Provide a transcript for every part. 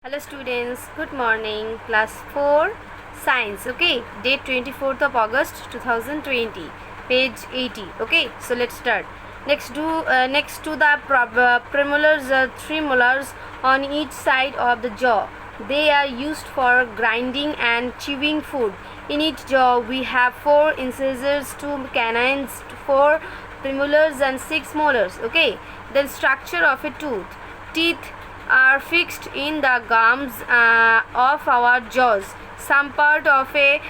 Hello students, good morning. Class 4 Science, okay? Date 24th of August 2020, page 80. Okay, so let's start. Next to the premolars, three molars on each side of the jaw. They are used for grinding and chewing food. In each jaw we have 4 incisors, 2 canines, 4 premolars and 6 molars. Okay, the structure of a tooth. Teeth are fixed in the gums of our jaws. Some part of a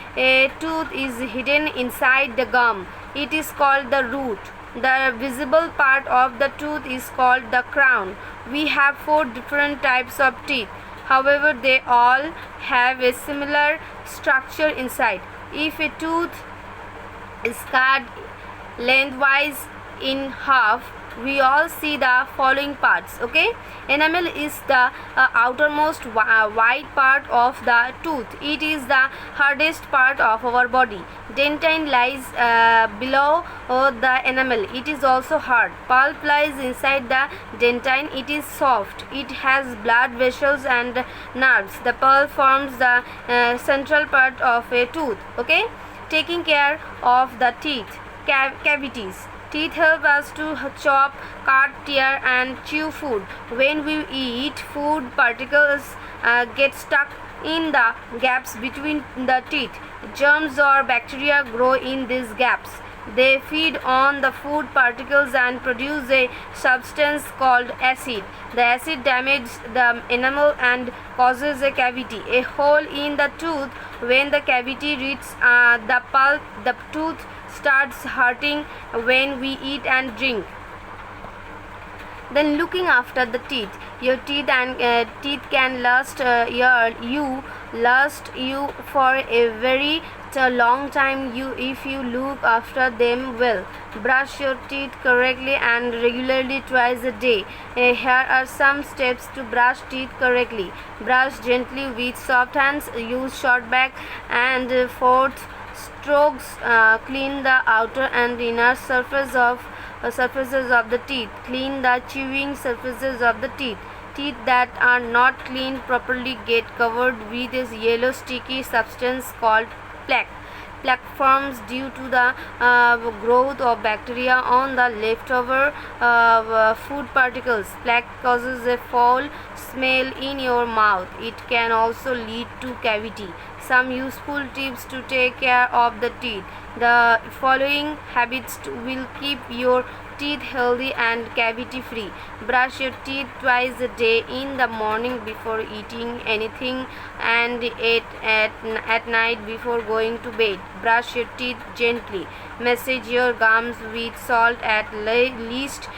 tooth is hidden inside the gum. It is called the root. The visible part of the tooth is called the crown. We have 4 different types of teeth. However, they all have a similar structure inside. If a tooth is cut lengthwise in half, we all see the following parts. Okay, enamel is the outermost white part of the tooth. It is the hardest part of our body. Dentine lies below the enamel. It is also hard. Pulp lies inside the dentine. It is soft. It has blood vessels and nerves. The pulp forms the central part of a tooth. Okay, taking care of the teeth cavities. Teeth help us to chop, cut, tear and chew food. When we eat, food particles get stuck in the gaps between the teeth. Germs or bacteria grow in these gaps. They feed on the food particles and produce a substance called acid. The acid damages the enamel and causes a cavity, a hole in the tooth. When the cavity reaches the pulp, the tooth starts hurting when we eat and drink. Then looking after the teeth. Your teeth can last you for a very long time if you look after them well. Brush your teeth correctly and regularly twice a day. Here are some steps to brush teeth correctly. Brush gently with soft hands. Use short back and forth strokes. Clean the outer and inner surfaces of the teeth. Clean the chewing surfaces of the teeth. Teeth that are not cleaned properly get covered with a yellow sticky substance called plaque. Plaque forms due to the growth of bacteria on the leftover food particles. Plaque causes a foul smell in your mouth. It can also lead to cavity. Some useful tips to take care of the teeth. The following habits will keep your teeth healthy and cavity free. Brush your teeth twice a day, in the morning before eating anything and at night before going to bed. Brush your teeth gently. Massage your gums with salt at least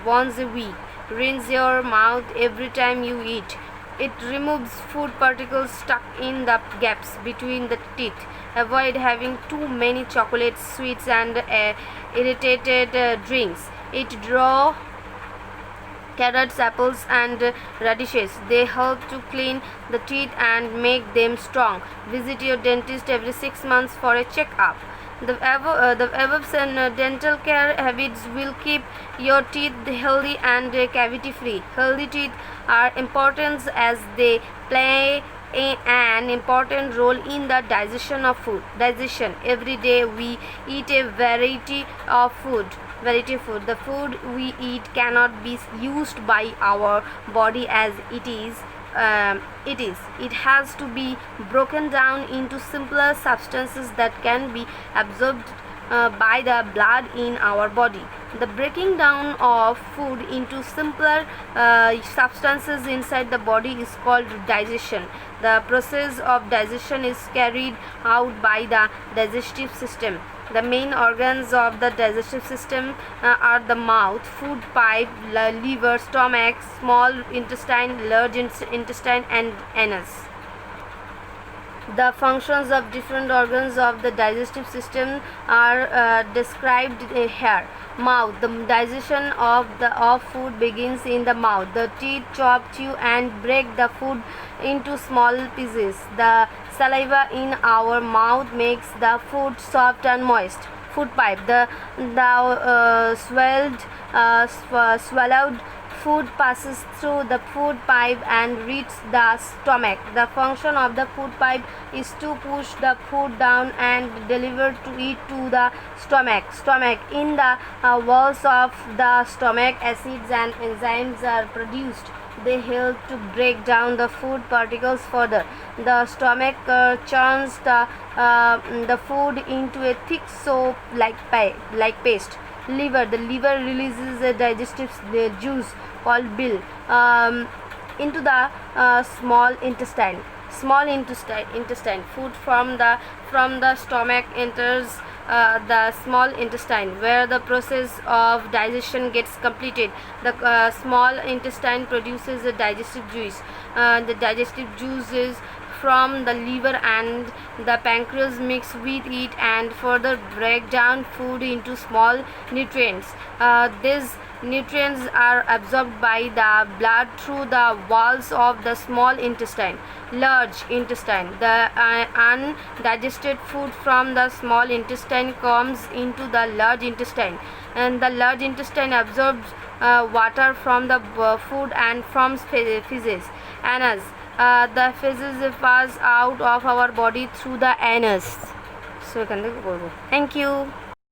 once a week. Rinse your mouth every time you eat. It removes food particles stuck in the gaps between the teeth. Avoid having too many chocolates, sweets and irritated drinks. Eat raw carrots, apples and radishes. They help to clean the teeth and make them strong. Visit your dentist every 6 months for a checkup. The above dental care habits will keep your teeth healthy and cavity free. Healthy teeth are important as they play an important role in the digestion of food. Every day we eat a variety of food. The food we eat cannot be used by our body as it is. It has to be broken down into simpler substances that can be absorbed by the blood in our body. The breaking down of food into simpler substances inside the body is called digestion. The process of digestion is carried out by the digestive system. The main organs of the digestive system are the mouth, food pipe, liver, stomach, small intestine, large intestine and anus. The functions of different organs of the digestive system are described here. Mouth. The digestion of food begins in the mouth. The teeth chop, chew and break the food into small pieces. The saliva in our mouth makes the food soft and moist. Food pipe. The swallowed food passes through the food pipe and reaches the stomach. The function of the food pipe is to push the food down and deliver it to the stomach. In the walls of the stomach, acids and enzymes are produced. They help to break down the food particles further. The stomach churns the food into a thick soap like paste. The liver releases a digestive juice called bile into the small intestine. Food from the stomach enters the small intestine, where the process of digestion gets completed. The small intestine produces a digestive juice. The digestive juices from the liver and the pancreas mix with it and further break down food into small nutrients. These nutrients are absorbed by the blood through the walls of the small intestine. Large intestine. The undigested food from the small intestine comes into the large intestine, and the large intestine absorbs water from the food and from feces. Anus. The feces pass out of our body through the anus. So, thank you.